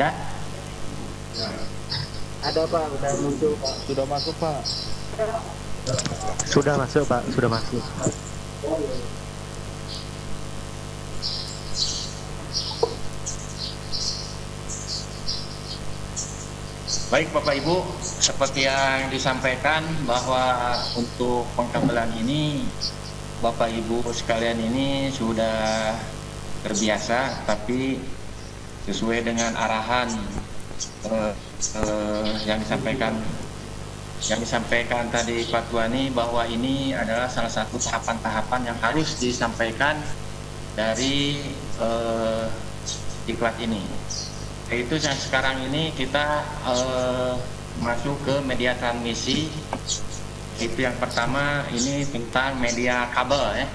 Ada? Ada Pak, udah muncul Pak. Sudah masuk Pak? Sudah masuk Pak, sudah masuk. Baik Bapak Ibu, seperti yang disampaikan bahwa untuk pengkabelan ini Bapak Ibu sekalian ini sudah terbiasa, tapi sesuai dengan arahan yang disampaikan tadi Pak Tuani, bahwa ini adalah salah satu tahapan-tahapan yang harus disampaikan dari diklat ini. Yaitu yang sekarang ini kita masuk ke media transmisi. Itu yang pertama ini tentang media kabel ya.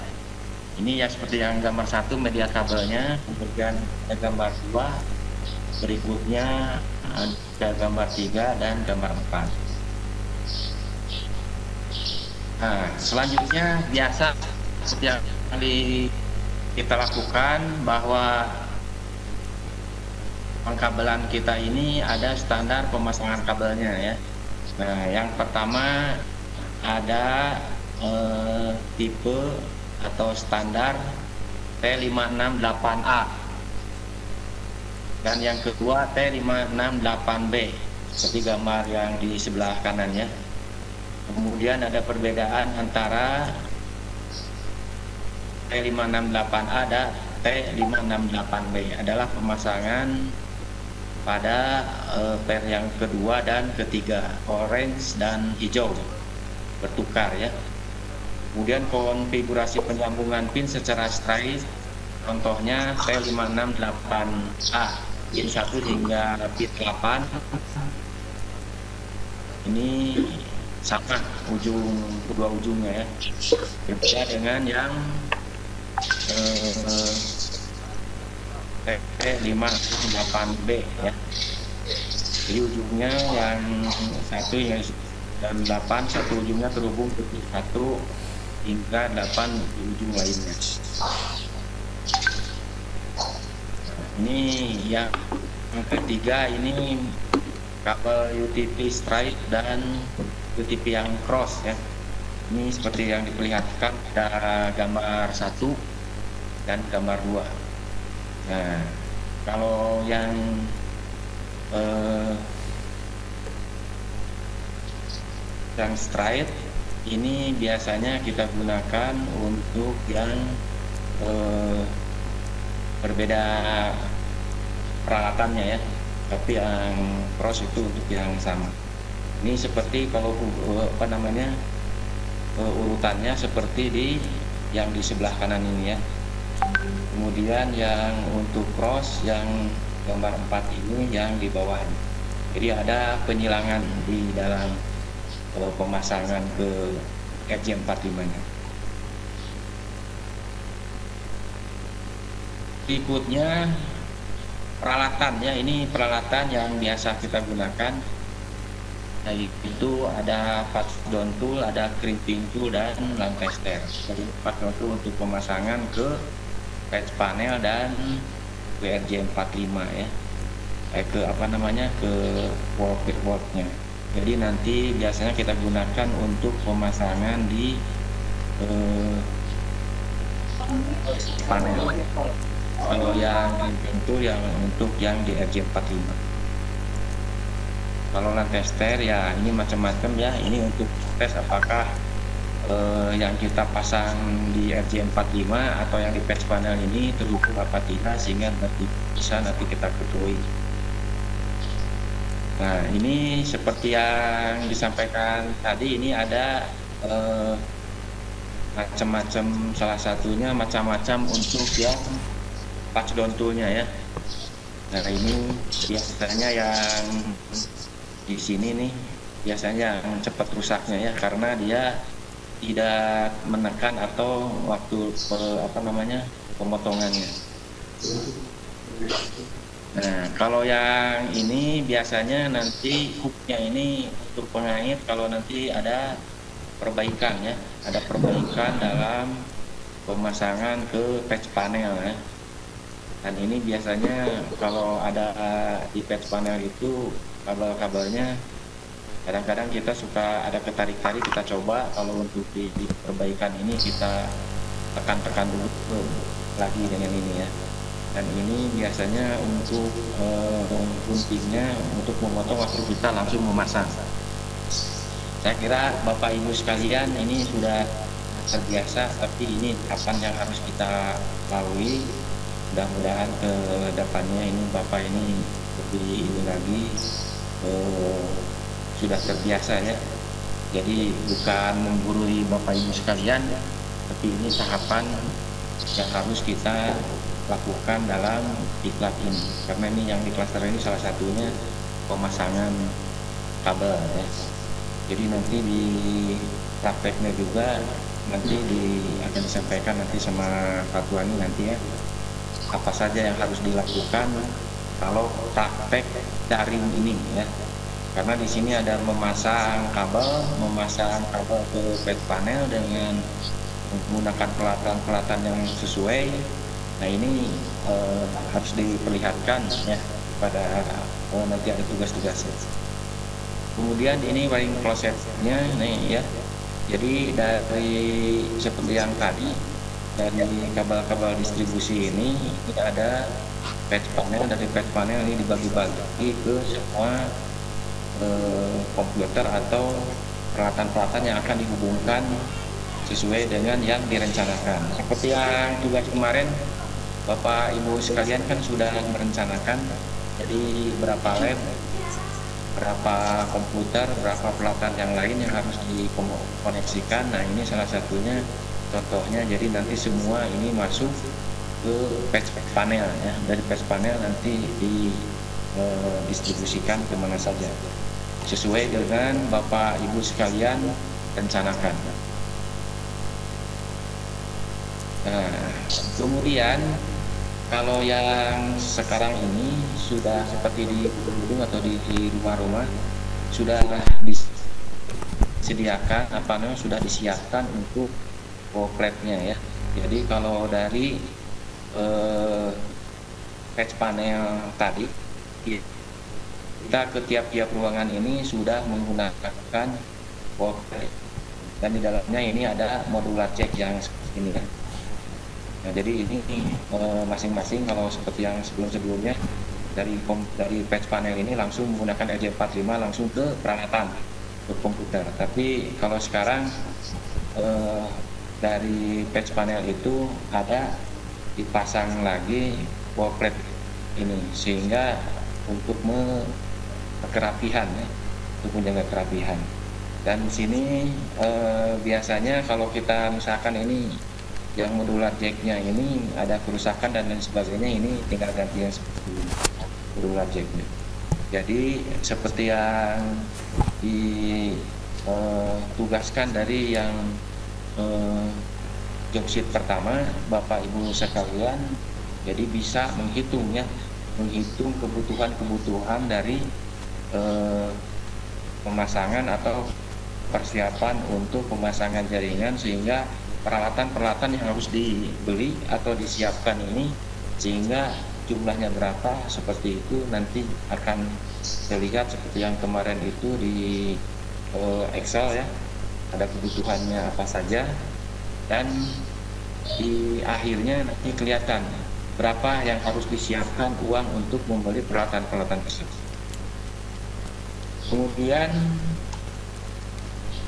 Ini ya seperti yang gambar 1 media kabelnya, kemudian ada gambar 2, berikutnya ada gambar 3 dan gambar 4. Nah, selanjutnya biasa seperti yang kita lakukan bahwa pengkabelan kita ini ada standar pemasangan kabelnya ya. Nah, yang pertama ada tipe atau standar T568A, dan yang kedua T568B seperti gambar yang di sebelah kanannya. Kemudian ada perbedaan antara T568A dan T568B adalah pemasangan pada pair yang kedua dan ketiga, orange dan hijau bertukar ya. Kemudian konfigurasi penyambungan pin secara straight, contohnya T568A pin 1 hingga pin 8 ini sama kedua ujungnya ya, berbeda dengan yang T568B ya. Jadi ujungnya yang satu yang dan 8, satu ujungnya terhubung ke 1 hingga 8 di ujung lainnya. Ini yang ketiga, ini kabel UTP straight dan UTP yang cross ya. Ini seperti yang diperlihatkan pada gambar 1 dan gambar 2. Nah, kalau yang straight ini biasanya kita gunakan untuk yang berbeda peralatannya ya, tapi yang cross itu untuk yang sama. Ini seperti kalau urutannya seperti yang di sebelah kanan ini ya. Kemudian yang untuk cross yang gambar 4 ini yang di bawah. Jadi ada penyilangan di dalam pemasangan ke RJ45 nya. Berikutnya peralatannya, ini peralatan yang biasa kita gunakan, yaitu ada patch down tool, ada crimping tool dan lamp tester. Jadi patch down tool untuk pemasangan ke patch panel dan WRJ45 ya, ke wall-nya. Jadi nanti biasanya kita gunakan untuk pemasangan di panel. Kalau yang itu yang untuk yang di RJ45. Kalau lamp tester ya ini macam-macam ya. Ini untuk tes apakah yang kita pasang di RJ45 atau yang di patch panel ini terhubung apa tidak, sehingga bisa nanti kita ketahui. Nah, ini seperti yang disampaikan tadi, ini ada macam-macam, salah satunya macam-macam untuk yang patch down toolnya ya. Nah, ini biasanya yang di sini nih biasanya yang cepat rusaknya ya, karena dia tidak menekan atau waktu pemotongannya. Nah, kalau yang ini biasanya nanti hooknya ini untuk pengait, kalau nanti ada perbaikan ya, ada perbaikan dalam pemasangan ke patch panel ya. Dan ini biasanya kalau ada di patch panel itu kabel-kabelnya kadang-kadang kita suka ada ketarik-tarik, kita coba kalau untuk di perbaikan ini kita tekan-tekan dulu lagi dengan ini ya. Dan ini biasanya untuk guntingnya untuk memotong waktu kita langsung memasang. Saya kira Bapak Ibu sekalian ini sudah terbiasa, tapi ini tahapan yang harus kita lalui. Mudah-mudahan ke depannya ini Bapak ini lebih ini lagi sudah terbiasa ya. Jadi bukan menggurui Bapak Ibu sekalian, tapi ini tahapan yang harus kita lakukan dalam diklat ini. Karena ini yang di klaster ini salah satunya pemasangan kabel ya. Jadi nanti di prakteknya juga nanti akan disampaikan nanti sama Pak Tuani nanti ya, apa saja yang harus dilakukan kalau praktek daring ini ya. Karena di sini ada memasang kabel ke patch panel dengan menggunakan pelatan yang sesuai. Nah ini harus diperlihatkan ya pada nanti ada tugas-tugasnya. Kemudian ini wiring klosetnya nih ya. Jadi dari seperti yang tadi, dari kabel-kabel distribusi ini ada patch panel. Dari patch panel ini dibagi-bagi ke semua komputer atau peralatan-peralatan yang akan dihubungkan sesuai dengan yang direncanakan. Seperti yang tugas kemarin Bapak Ibu sekalian kan sudah merencanakan, jadi berapa led, berapa komputer, berapa peralatan yang lain yang harus dikoneksikan. Nah ini salah satunya contohnya. Jadi nanti semua ini masuk ke patch panel ya. Dari patch panel nanti didistribusikan kemana saja sesuai dengan Bapak Ibu sekalian rencanakan. Nah, kemudian kalau yang sekarang ini sudah seperti di gedung atau di rumah-rumah sudah disediakan sudah disiapkan untuk plate-nya ya. Jadi kalau dari patch panel tadi kita ke tiap-tiap ruangan ini sudah menggunakan wall plate, dan di dalamnya ini ada modular jack yang seperti ini ya. Nah, jadi ini masing-masing kalau seperti yang sebelum-sebelumnya dari patch panel ini langsung menggunakan RJ45 langsung ke peralatan ke komputer. Tapi kalau sekarang dari patch panel itu ada dipasang lagi wall plate ini sehingga untuk kerapihan ya, untuk menjaga kerapihan. Dan di sini biasanya kalau kita misalkan ini yang modular jacknya ini ada kerusakan dan lain sebagainya, ini tinggal ganti yang seperti modular jacknya. Jadi seperti yang ditugaskan dari yang job sheet pertama Bapak Ibu sekalian, jadi bisa menghitung kebutuhan dari pemasangan atau persiapan untuk pemasangan jaringan, sehingga peralatan-peralatan yang harus dibeli atau disiapkan ini sehingga jumlahnya berapa seperti itu nanti akan terlihat seperti yang kemarin itu di Excel ya, ada kebutuhannya apa saja, dan di akhirnya nanti kelihatan berapa yang harus disiapkan uang untuk membeli peralatan-peralatan tersebut. Kemudian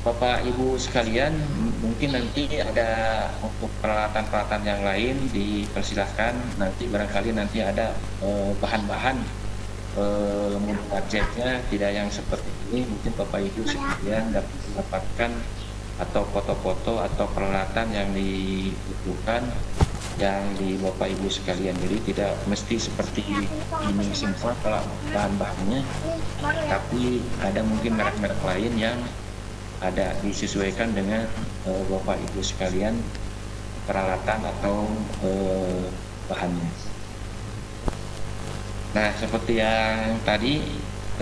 Bapak Ibu sekalian, mungkin nanti ada untuk peralatan-peralatan yang lain dipersilahkan, nanti barangkali nanti ada bahan-bahan modular jacknya tidak yang seperti ini, mungkin Bapak Ibu sekalian dapat mendapatkan atau foto-foto atau peralatan yang dibutuhkan yang di Bapak Ibu sekalian. Jadi tidak mesti seperti ini semua kalau bahan-bahannya, tapi ada mungkin merek-merek lain yang ada disesuaikan dengan Bapak Ibu sekalian peralatan atau bahannya. Nah, seperti yang tadi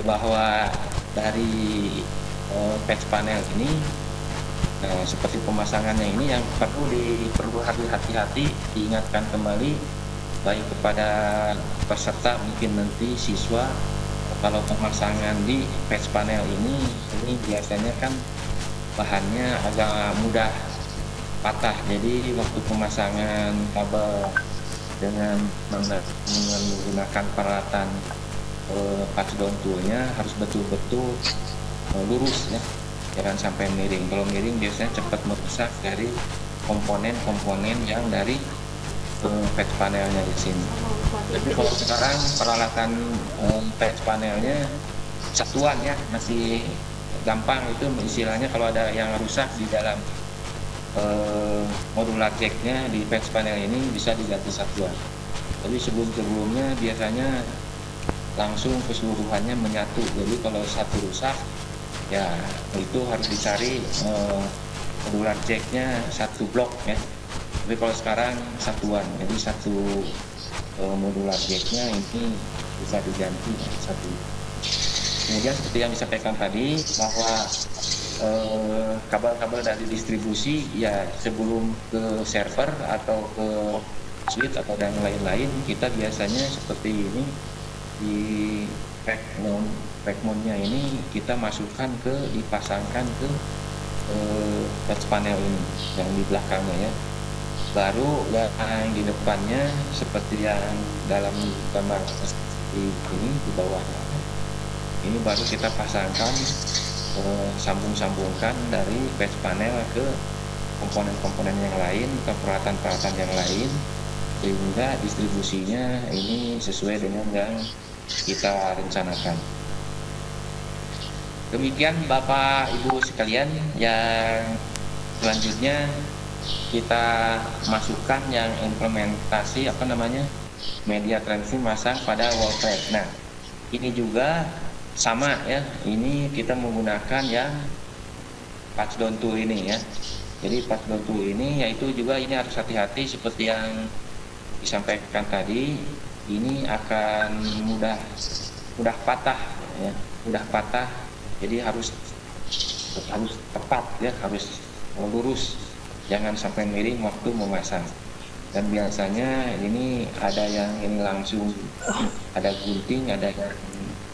bahwa dari patch panel ini, seperti pemasangannya ini yang perlu hati-hati diingatkan kembali baik kepada peserta mungkin nanti siswa. Kalau pemasangan di patch panel ini biasanya kan bahannya agak mudah patah, jadi waktu pemasangan kabel dengan menggunakan peralatan patch down toolnya harus betul-betul lurus ya, jangan sampai miring. Kalau miring biasanya cepat merusak dari komponen-komponen yang dari patch panelnya di sini. Tapi kalau sekarang peralatan patch panelnya satuan ya, masih gampang itu istilahnya. Kalau ada yang rusak di dalam modular jacknya di patch panel ini bisa diganti satuan. Tapi sebelumnya biasanya langsung keseluruhannya menyatu. Jadi kalau satu rusak ya itu harus dicari modular jacknya satu blok ya. Tapi kalau sekarang satuan, jadi satu modular jacknya ini bisa diganti satu. Kemudian seperti yang disampaikan tadi bahwa kabel-kabel dari distribusi ya sebelum ke server atau ke switch atau dan lain-lain, kita biasanya seperti ini di backmount-nya ini kita masukkan dipasangkan ke patch panel ini yang di belakangnya ya. Baru yang di depannya seperti yang dalam gambar ini di bawah ini baru kita pasangkan sambung-sambungkan dari patch panel ke komponen-komponen yang lain, ke peralatan-peralatan yang lain, sehingga distribusinya ini sesuai dengan yang kita rencanakan. Demikian Bapak Ibu sekalian, yang selanjutnya kita masukkan yang implementasi media transfer masang pada wall pack. Nah, ini juga sama ya, ini kita menggunakan yang patch down tool ini ya. Jadi patch down tool ini yaitu juga ini harus hati-hati seperti yang disampaikan tadi, ini akan mudah patah ya, mudah patah. Jadi harus tepat ya, harus lurus, jangan sampai miring waktu memasang. Dan biasanya ini ada yang ini langsung ada gunting, ada yang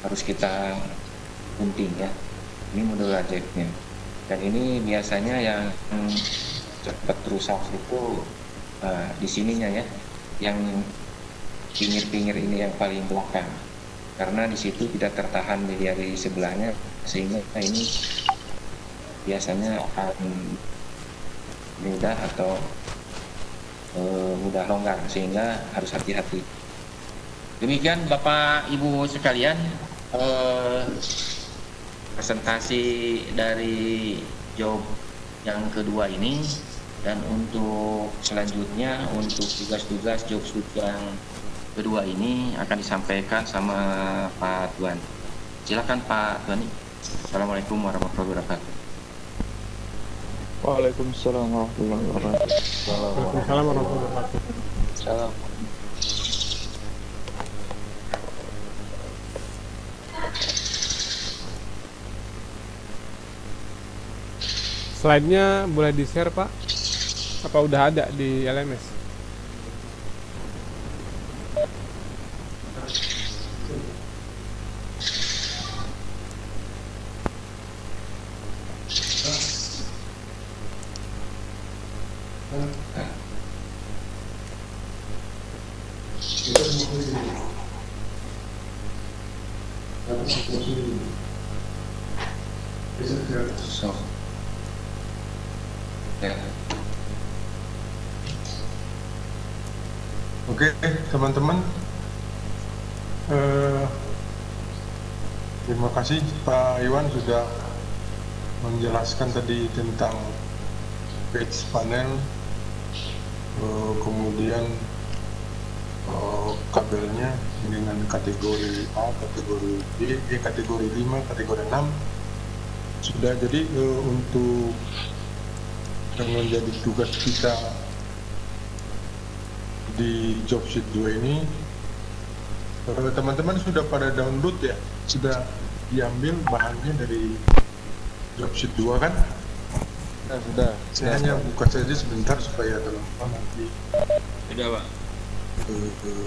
harus kita gunting ya. Ini modular jacknya. Dan ini biasanya yang cepat rusak itu di sininya ya, yang pinggir-pinggir ini yang paling belakang. Karena di situ tidak tertahan dari sebelahnya, sehingga ini biasanya akan mudah atau mudah longgar, sehingga harus hati-hati. Demikian Bapak Ibu sekalian, presentasi dari job yang kedua ini. Dan untuk selanjutnya, untuk tugas-tugas job yang kedua ini akan disampaikan sama Pak Tuan. Silakan Pak Tuan. Assalamualaikum warahmatullahi wabarakatuh. Waalaikumsalam warahmatullahi wabarakatuh. Waalaikumsalam warahmatullahi wabarakatuh. Salam. Slide-nya boleh di-share Pak? Apa udah ada di LMS? So, ya. Oke, teman-teman, terima kasih Pak Iwan sudah menjelaskan tadi tentang patch panel, kemudian kabelnya dengan kategori A, kategori B, kategori 5, kategori 6 sudah. Jadi untuk yang menjadi tugas kita di job sheet 2 ini, teman-teman sudah pada download ya, sudah diambil bahannya dari job sheet 2 kan? Sudah. Saya hanya buka saja sebentar supaya teman-teman nanti. Sudah Pak.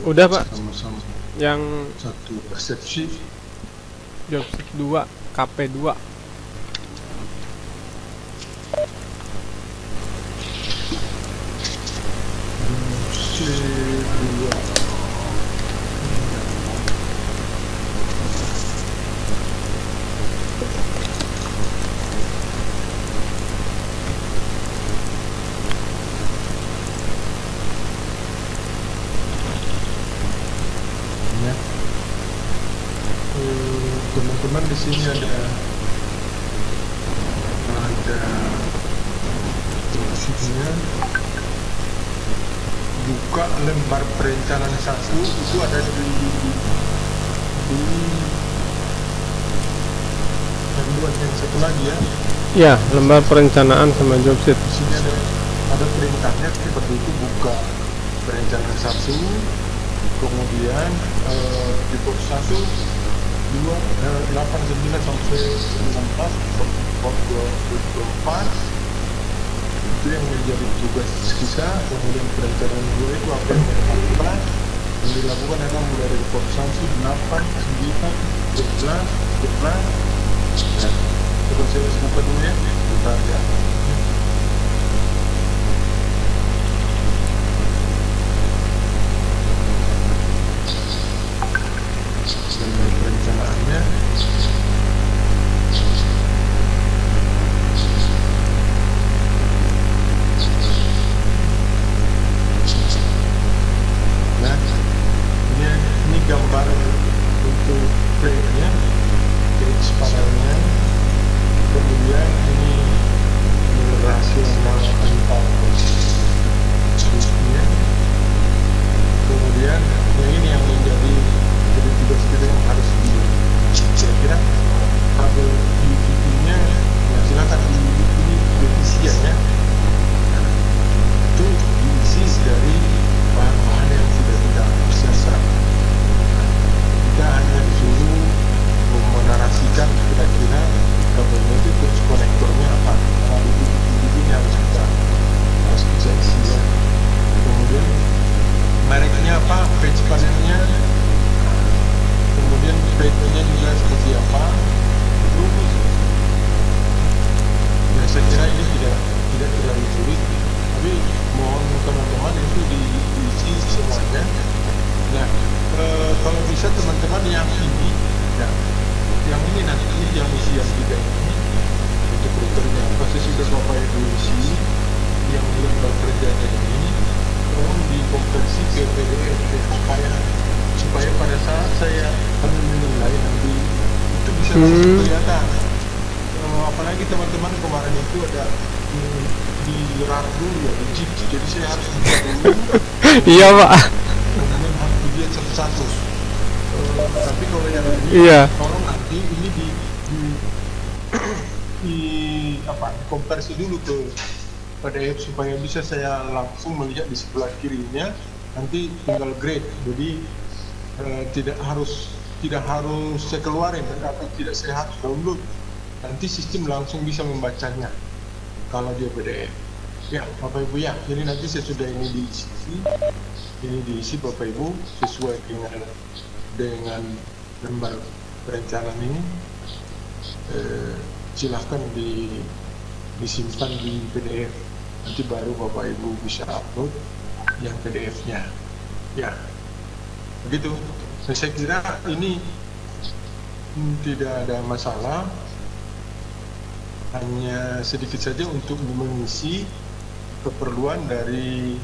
Udah, Pak. sama-sama Yang satu persepsi. job 2 KP2. C2. Ya. Teman-teman di sini ada fungsinya. Buka lembar perencanaan 1 itu ada di yang dua, yang satu lagi ya. Ya, lembar perencanaan sama job sheet. Di sini ada perintahnya seperti itu, buka perencanaan 1, kemudian di port 1 2 8 9 sampai 19 port 24 itu yang menjadi tugas kita. Kemudian perencanaan 2 itu apa yang dilakukan adalah mulai dari port 1 8 9 12 12. Coba saya buka dulu ya, bentar ya. Dan perencanaannya nah ini gambar untuk page-nya, page panelnya. Kemudian ini rasional antar busnya. Kemudian yang ini yang menjadi tugas kita yang harus kira-kira tabel UTP-nya ya silakan ini defisiennya itu diisi dari bahan-bahan yang sudah kita proseskan. Kita hanya disuruh menarasikan kira-kira tabelnya itu terus konektornya apa, nah ini harus kita isi ya. Kemudian mereknya apa, page panelnya, kemudian page-nya juga seperti apa. Itu ya saya kira ini tidak terlalu sulit, tapi mohon teman-teman itu diisi semuanya. Nah kalau bisa teman-teman yang ini ya, yang ini nanti yang isi yang tiga ini untuk routernya pasti sudah Bapak Ibu isi. Yang lembar kerjanya ini tolong dikonversi ke PDF supaya pada saat saya akan menilai nanti itu bisa langsung kelihatan. Apalagi teman-teman kemarin itu ada di RAR dulu ya, di JIT, jadi saya harus buka dulu. Iya, Pak. Kemudian harus dilihat satu-satu. Tapi kalau yang ini, Iya. tolong nanti ini konversi dulu ke PDF supaya bisa saya langsung melihat di sebelah kirinya. Nanti tinggal grade, jadi tidak harus saya keluarin atau tidak saya harus download. Nanti sistem langsung bisa membacanya kalau dia PDF. Ya Bapak Ibu ya, jadi nanti saya sudah ini diisi Bapak Ibu sesuai dengan lembar perencanaan ini. Silahkan disimpan di PDF, nanti baru Bapak Ibu bisa upload yang PDF-nya ya, begitu. Nah, saya kira ini tidak ada masalah, hanya sedikit saja untuk mengisi keperluan dari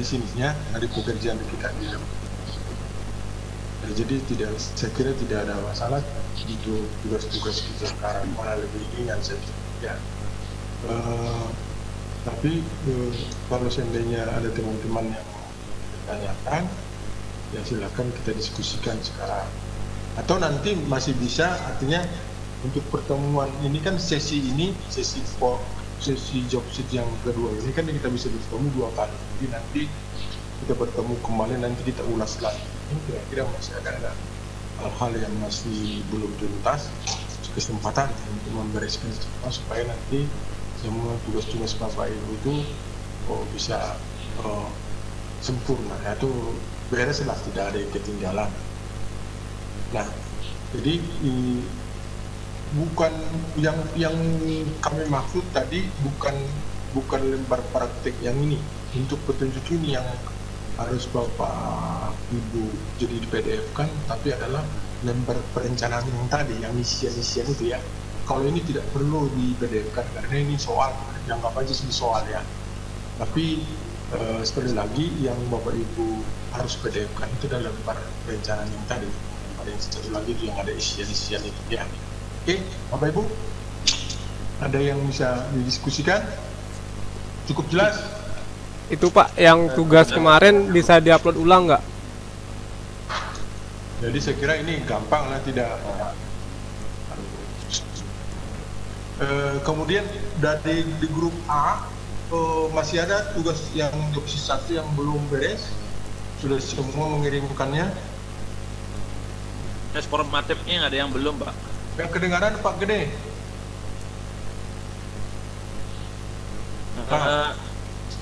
sininya, dari pekerjaan kita di dalam. Jadi saya kira tidak ada masalah untuk tugas-tugas kita sekarang, malah lebih ringan saja ya. Tapi kalau seandainya ada teman-teman yang bertanyakan, ya silakan kita diskusikan sekarang. Atau nanti masih bisa, artinya untuk pertemuan ini kan sesi job sheet yang kedua ini kan kita bisa bertemu 2 kali. Jadi nanti kita bertemu kembali, nanti kita ulas lagi. Ini kira-kira masih ada hal-hal yang masih belum tuntas, kesempatan untuk membereskan semua supaya nanti semua tugas-tugas Bapak Ibu itu bisa sempurna, ya itu beres lah, tidak ada yang ketinggalan. Nah, jadi bukan yang kami maksud tadi bukan lembar praktek yang ini. Untuk petunjuk ini yang harus Bapak Ibu jadi di PDF kan, tapi adalah lembar perencanaan yang tadi, yang isian-isian itu ya. Kalau ini tidak perlu di PDF kan, karena ini soal, anggap aja sih soal ya. Tapi sekali lagi yang Bapak Ibu harus PDF kan itu adalah lembar perencanaan yang tadi. Ada yang satu lagi itu yang ada isian-isian itu ya. Oke, Bapak Ibu, ada yang bisa didiskusikan? Cukup jelas? Itu Pak, yang tugas kemarin bisa diupload ulang nggak? Jadi saya kira ini gampang lah, tidak. Kemudian dari di grup A masih ada tugas yang opsi 1 yang belum beres. Sudah semua mengirimkannya. Tes formatifnya ada yang belum, Pak. Yang kedengaran Pak Gede.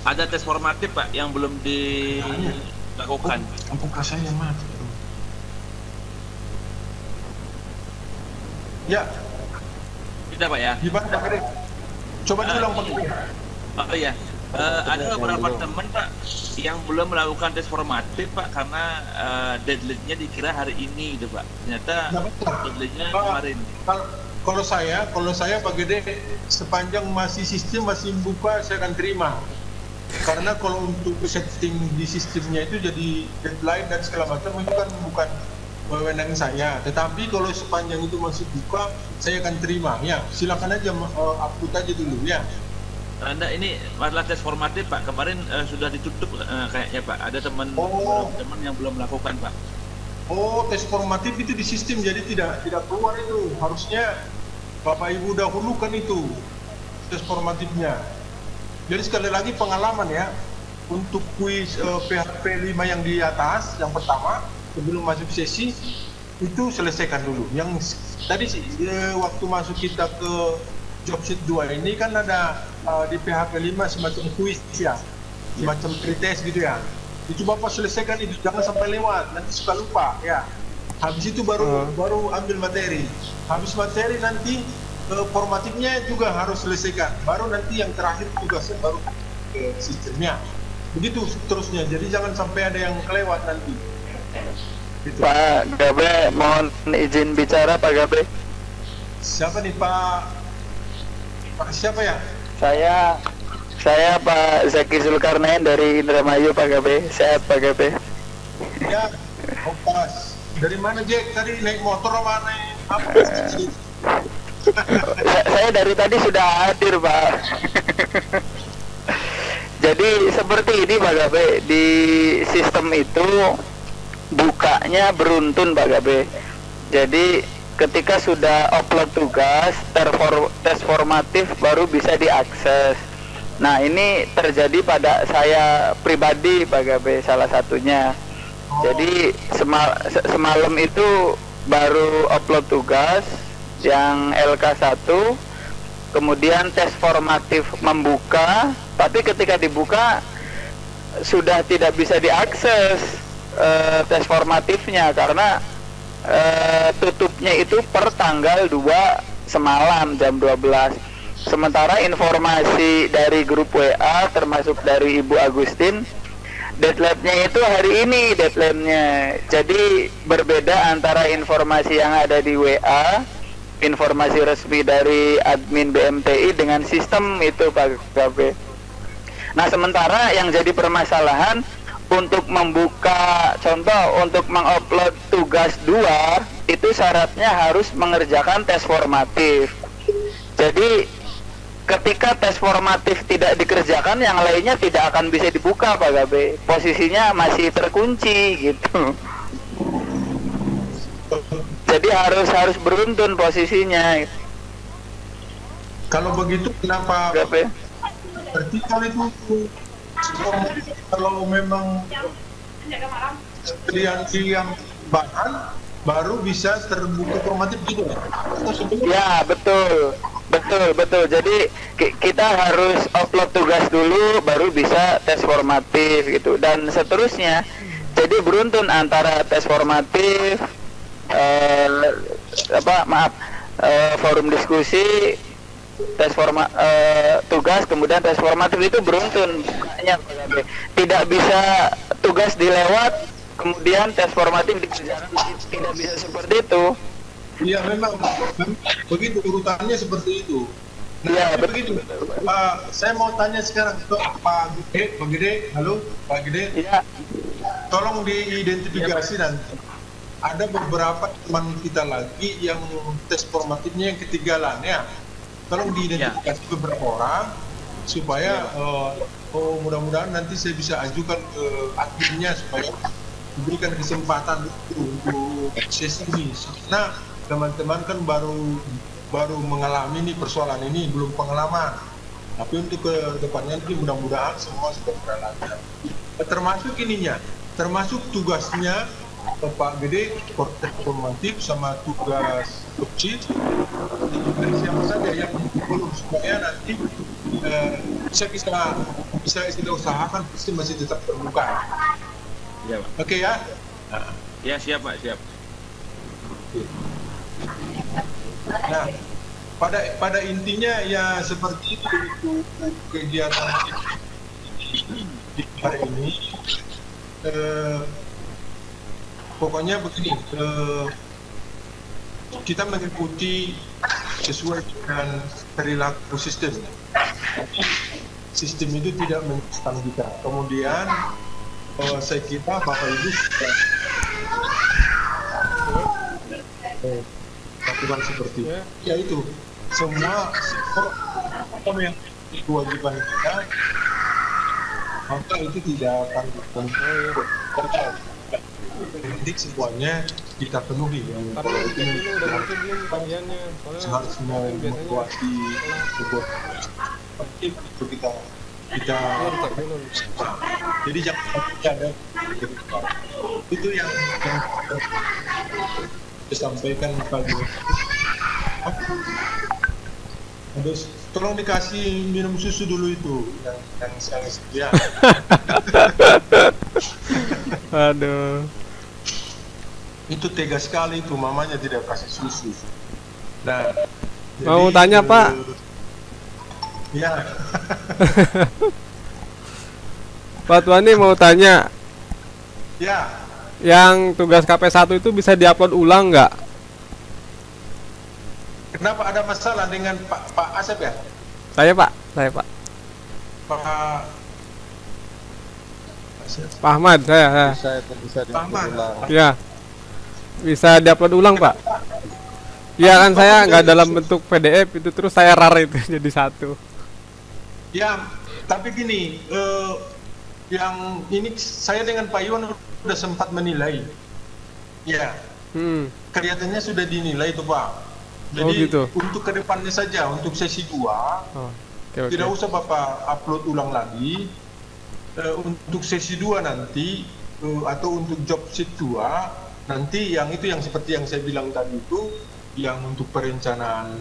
Ada tes formatif Pak yang belum dilakukan. Ampun saya yang mati. Ya. Tidak Pak ya? Gimana Pak Gede? Coba diulang Pak Gede. Oh iya. Ada beberapa teman Pak yang belum melakukan tes formatif Pak karena deadline-nya dikira hari ini gitu Pak. Ternyata deadline-nya kemarin. Kalau saya Pak Gede, sepanjang masih sistem masih buka saya akan terima. Karena kalau untuk setting di sistemnya itu jadi deadline dan segala macam itu kan bukan wewenang saya. Tetapi kalau sepanjang itu masih buka, saya akan terima. Ya, silakan aja upload aja dulu ya. Anda ini masalah tes formatif Pak, kemarin sudah ditutup kayaknya Pak. Ada teman yang belum melakukan Pak. Oh, tes formatif itu di sistem, jadi tidak keluar itu. Harusnya Bapak Ibu dahulukan itu tes formatifnya. Jadi sekali lagi pengalaman ya, untuk kuis PHP 5 yang di atas, yang pertama sebelum masuk sesi itu selesaikan dulu. Yang tadi sih waktu masuk kita ke Jobsit 2 ini kan ada di PHP 5 semacam kuis ya, semacam pretest gitu ya. Itu Bapak selesaikan itu, jangan sampai lewat, nanti suka lupa ya. Habis itu baru ambil materi. Habis materi nanti formatifnya juga harus selesaikan. Baru nanti yang terakhir tugasnya baru ke sistemnya. Begitu terusnya. Jadi jangan sampai ada yang kelewat nanti. Gitu. Pak Gabe, mohon izin bicara Pak Gabe. Siapa nih Pak siapa ya? Saya Pak Zaki Zulkarnain dari Indramayu Pak Gabe. Sehat Pak Gabe. Ya, pas. Dari mana Jack? Tadi naik motor apa naik apa? Saya dari tadi sudah hadir Pak. Jadi seperti ini Pak Gabe, di sistem itu bukanya beruntun Pak Gabe. Jadi ketika sudah upload tugas, tes formatif baru bisa diakses. Nah ini terjadi pada saya pribadi Pak Gabe, salah satunya. Jadi semalam itu baru upload tugas yang LK1, kemudian tes formatif membuka, tapi ketika dibuka sudah tidak bisa diakses tes formatifnya karena tutupnya itu per tanggal 2 semalam jam 12. Sementara informasi dari grup WA termasuk dari Ibu Agustin, deadline-nya itu hari ini deadline-nya. Jadi berbeda antara informasi yang ada di WA, informasi resmi dari admin BMTI dengan sistem itu Pak Gabe. Nah sementara yang jadi permasalahan untuk membuka, contoh untuk mengupload tugas 2 itu syaratnya harus mengerjakan tes formatif. Jadi ketika tes formatif tidak dikerjakan, yang lainnya tidak akan bisa dibuka Pak Gabe. Posisinya masih terkunci gitu. Jadi harus beruntun posisinya. Kalau begitu kenapa Gabe? Berarti kalau itu kalau memang yang bahan baru bisa terbuka formatif gitu ya? Ya betul. Betul. Jadi kita harus upload tugas dulu, baru bisa tes formatif gitu, dan seterusnya. Jadi beruntun antara tes formatif, forum diskusi, tugas, kemudian tes formatif, itu beruntun. Tidak bisa tugas dilewat, kemudian tes formatif dikerjakan, tidak bisa seperti itu. Iya, memang begitu urutannya seperti itu. Nah, Iya, begitu. Saya mau tanya sekarang ke Pak Gede, halo Pak Gede. Iya. Tolong diidentifikasi nanti. Ada beberapa teman kita lagi yang tes formatifnya yang ketinggalan ya. Tolong diidentifikasi beberapa orang supaya mudah-mudahan nanti saya bisa ajukan ke adminnya supaya diberikan kesempatan untuk sesi ini. Nah, teman-teman kan baru mengalami nih persoalan ini, belum pengalaman. Tapi untuk ke depannya nanti mudah-mudahan semua sudah berlancar. Termasuk ininya, termasuk tugasnya Pak Gede, formatif sama tugas kecil, siapa saja yang belum, supaya nanti bisa kita usahakan pasti masih tetap terbuka. Ya, Pak. Oke ya? Ya, siap Pak, siap. Nah, pada intinya ya seperti itu untuk kegiatan di hari ini. Pokoknya begini, kita mengikuti sesuai dengan perilaku sistem. Sistem itu tidak menyesatkan kita. Kemudian saya kira Bapak Ibu sudah lakukan seperti itu. Ya itu, semua sektor yang kewajiban kita, maka itu tidak akan penting semuanya kita penuhi. Tapi itu udah mungkin belum bagiannya, harus membuati sebuah penting untuk kita jadi jangan ada itu yang disampaikan pagi. Terus tolong dikasih minum susu dulu itu yang saya sedia. Aduh. Itu tega sekali itu, mamanya tidak kasih susu. Nah, Mau jadi, tanya, Pak? Ya. Pak Tuani mau tanya, Ya. yang tugas KP1 itu bisa diupload ulang nggak? Kenapa ada masalah dengan Pak Asep ya? Saya Pak. Pak Pak Ahmad, saya. Pak Ahmad. Ya. Bisa diupload ulang, Pak? Iya kan, saya nggak dalam bentuk PDF itu, terus saya rar itu jadi satu. Ya, tapi gini, yang ini saya dengan Pak Iwan sudah sempat menilai. Ya, kelihatannya sudah dinilai itu Pak. Jadi gitu. untuk kedepannya saja, untuk sesi 2, Okay. tidak usah Bapak upload ulang lagi. Untuk sesi 2 nanti, atau untuk job sheet 2, nanti yang itu yang seperti yang saya bilang tadi itu, yang untuk perencanaan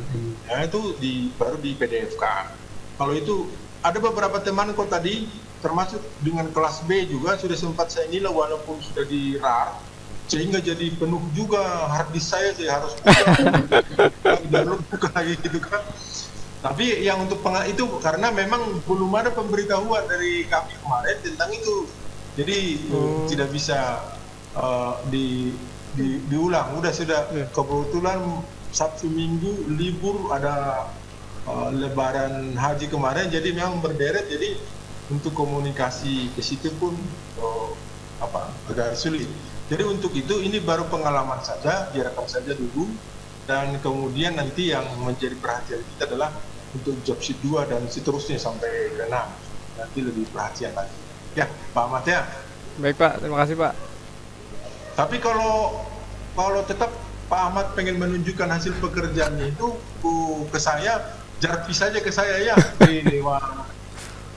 itu baru di PDF kan. Kalau itu ada beberapa teman kok tadi, termasuk dengan kelas B juga sudah sempat saya nilai walaupun sudah di RAR, sehingga jadi penuh juga hard disk saya harus buka lagi gitu kan. Tapi yang untuk itu karena memang belum ada pemberitahuan dari kami kemarin tentang itu, jadi tidak bisa diulang. Sudah kebetulan Sabtu Minggu libur, ada Lebaran Haji kemarin, jadi memang berderet, jadi untuk komunikasi ke situ pun agak sulit. Jadi untuk itu ini baru pengalaman saja, biarkan saja dulu, dan kemudian nanti yang menjadi perhatian kita adalah untuk job sheet 2 dan seterusnya sampai ke 6, nanti lebih perhatian lagi. Ya, Pak Ahmad ya. Baik Pak, terima kasih Pak. Tapi kalau tetap Pak Ahmad pengen menunjukkan hasil pekerjaannya itu ke saya, jarpi saja ke saya ya,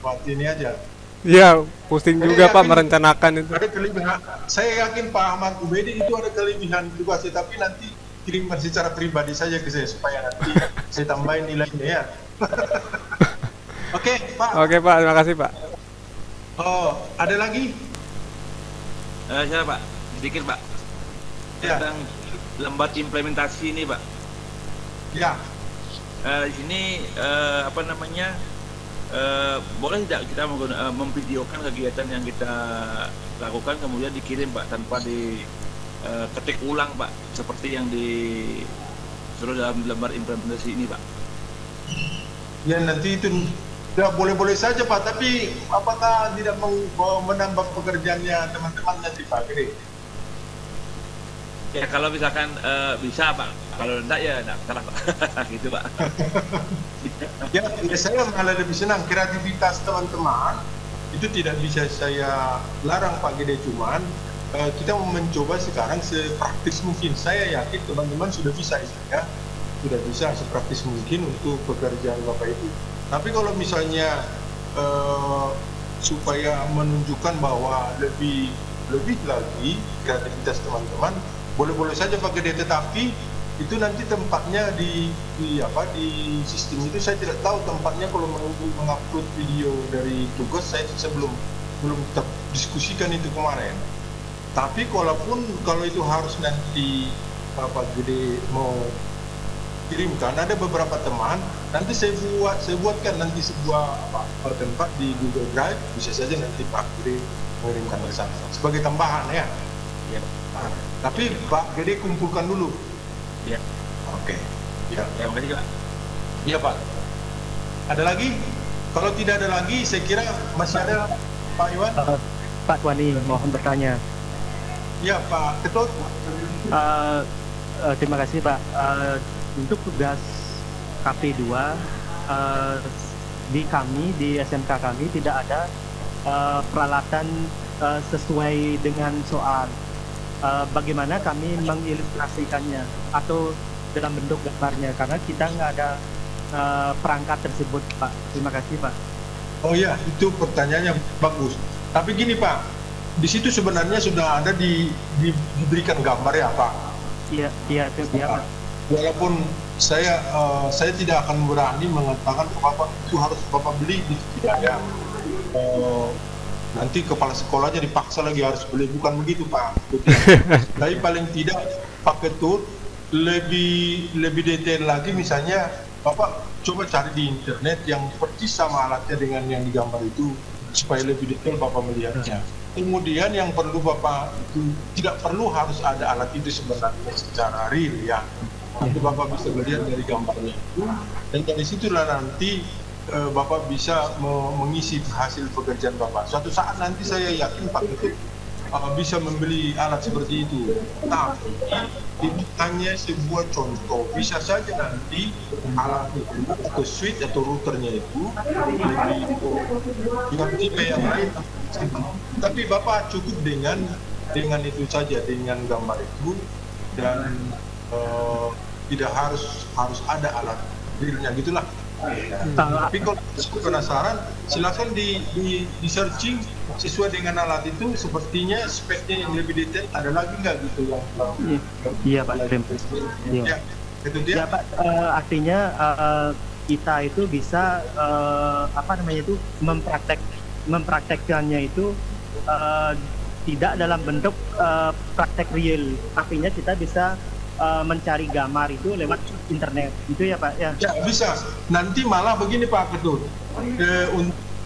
buat ini aja. Iya, pusing juga Pak merencanakan itu. Ada kelebihan. Saya yakin Pak Ahmad Ubedi itu ada kelebihan tugasnya, tapi nanti kirimkan secara pribadi saja ke saya supaya nanti saya tambahin nilainya ya. Oke, Pak. Oke Pak, terima kasih Pak. Oh, ada lagi? Saya Pak, sedikit Pak. Ya. Tentang lembar implementasi ini Pak. Ya. Di sini apa namanya? Boleh tidak kita memvideokan kegiatan yang kita lakukan kemudian dikirim Pak tanpa ketik ulang Pak seperti yang disuruh dalam lembar implementasi ini Pak. Ya nanti itu ya boleh-boleh saja Pak, tapi apakah tidak menambah pekerjaannya teman-teman nanti Pak? Gini. Ya kalau misalkan bisa Pak, kalau enggak ya enggak salah Pak. Gitu Pak. Ya saya malah lebih senang kreativitas teman-teman itu tidak bisa saya larang Pak Gede, cuman kita mau mencoba sekarang sepraktis mungkin. Saya yakin teman-teman sudah bisa ya, sudah bisa sepraktis mungkin untuk pekerjaan Bapak itu. Tapi kalau misalnya supaya menunjukkan bahwa lebih lagi kreativitas teman-teman, boleh-boleh saja Pak Gede, tetapi itu nanti tempatnya di sistem itu saya tidak tahu tempatnya. Kalau mengupload video dari tugas saya belum terdiskusikan itu kemarin. Tapi kalau itu harus nanti Pak Gede mau kirimkan, ada beberapa teman nanti saya buatkan nanti sebuah tempat di Google Drive, bisa saja nanti Pak Gede mengirimkan ke sana sebagai tambahan ya. Ya. Tapi Pak Gede kumpulkan dulu. Ya. Oke. Ya. Ya, makasih Pak. Iya Pak. Ada lagi? Kalau tidak ada lagi, saya kira masih ada Pak Iwan. Pak Wani, mohon bertanya. Ya Pak Ketut. Terima kasih Pak. Untuk tugas KP2 di SMK kami tidak ada peralatan sesuai dengan soal. Bagaimana kami mengilustrasikannya atau dalam bentuk gambarnya, karena kita nggak ada perangkat tersebut Pak. Terima kasih Pak. Oh ya, itu pertanyaannya bagus. Tapi gini Pak, di situ sebenarnya sudah ada diberikan gambar ya Pak. Iya Pak. Walaupun saya tidak akan berani mengatakan ke Bapak itu harus Bapak beli, tidak ada. Nanti kepala sekolahnya dipaksa lagi harus beli, bukan begitu Pak. Tapi paling tidak Pak Ketut lebih detail lagi, misalnya Bapak coba cari di internet yang persis sama alatnya dengan yang digambar itu supaya lebih detail Bapak melihatnya. Kemudian yang perlu Bapak itu tidak perlu harus ada alat itu sebenarnya secara real ya. Nanti Bapak bisa melihat dari gambarnya itu, dan dari situlah nanti Bapak bisa mengisi hasil pekerjaan Bapak. Suatu saat nanti saya yakin Pak Ketut bisa membeli alat seperti itu. Tapi itu hanya sebuah contoh. Bisa saja nanti alat itu atau switch atau routernya itu dengan tipe yang lain. Tapi Bapak cukup dengan itu saja, dengan gambar itu, dan tidak harus ada alat realnya gitulah. Tapi kalau penasaran, silakan di searching sesuai dengan alat itu, sepertinya speknya yang lebih detail ada lagi nggak gitu yang Iya Pak, terima kasih. Ya, itu dia. Ya Pak, artinya kita itu bisa mempraktekkannya itu tidak dalam bentuk praktek real, artinya kita bisa mencari gambar itu lewat internet, gitu ya Pak ya? Ya bisa. Nanti malah begini Pak Ketut,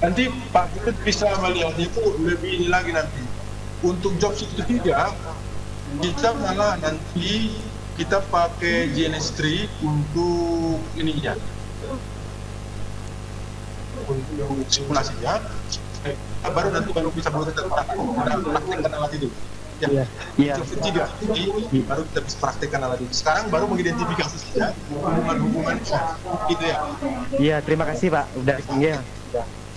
nanti Pak Ketut bisa melihat itu lebih ini lagi nanti. Untuk job itu tidak, kita malah nanti kita pakai GNS3 untuk ininya, untuk simulasinya. Baru bisa praktekkan alat itu. Ya, Iya. Ketiga, ini baru kita bisa praktekkan alat itu. Sekarang baru mengidentifikasi saja hubungan-hubungannya, gitu ya. Iya, terima kasih Pak. Udah, ya.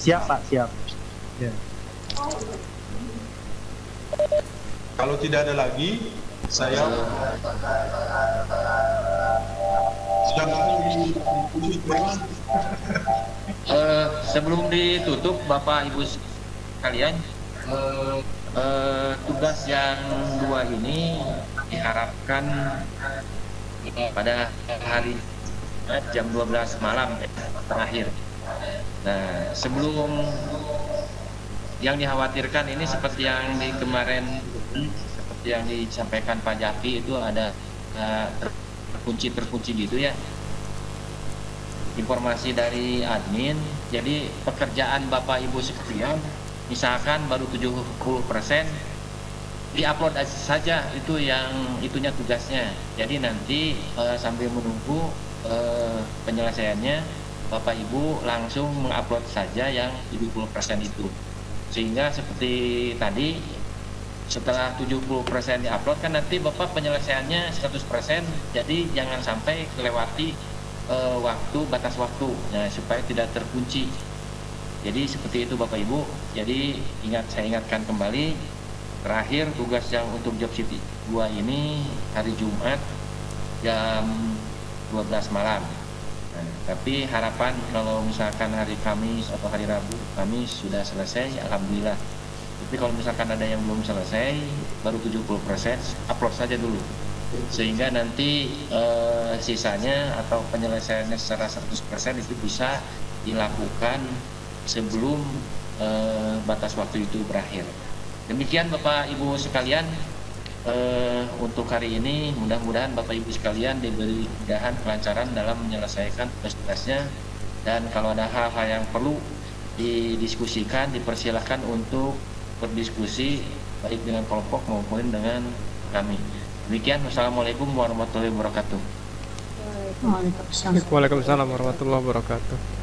Siap Pak, siap. Ya. Kalau tidak ada lagi, saya Sebelum ditutup Bapak Ibu sekalian, tugas yang 2 ini diharapkan pada hari jam 12 malam terakhir. Nah, sebelum yang dikhawatirkan ini seperti yang di kemarin, seperti yang disampaikan Pak Jafi itu ada terkunci gitu ya. Informasi dari admin, jadi pekerjaan Bapak Ibu sekalian, misalkan baru 70%, diupload saja itu yang itunya tugasnya. Jadi nanti sambil menunggu penyelesaiannya, Bapak Ibu langsung mengupload saja yang 70% itu. Sehingga seperti tadi, setelah 70% diupload kan nanti Bapak penyelesaiannya 100%, jadi jangan sampai kelewati batas waktu, nah, supaya tidak terkunci. Jadi seperti itu Bapak Ibu. Jadi saya ingatkan kembali, terakhir tugas yang untuk job shift 2 ini hari Jumat jam 12 malam. Nah, tapi harapan kalau misalkan hari Kamis atau hari Rabu Kamis sudah selesai, alhamdulillah. Tapi kalau misalkan ada yang belum selesai, baru 70%, upload saja dulu. Sehingga nanti sisanya atau penyelesaiannya secara 100% itu bisa dilakukan sebelum batas waktu itu berakhir. Demikian Bapak Ibu sekalian, untuk hari ini mudah-mudahan Bapak Ibu sekalian diberi kemudahan, kelancaran dalam menyelesaikan tugas-tugasnya, dan kalau ada hal-hal yang perlu didiskusikan, dipersilahkan untuk berdiskusi baik dengan kelompok maupun dengan kami. Demikian, wassalamualaikum warahmatullahi wabarakatuh. Waalaikumsalam warahmatullahi wabarakatuh.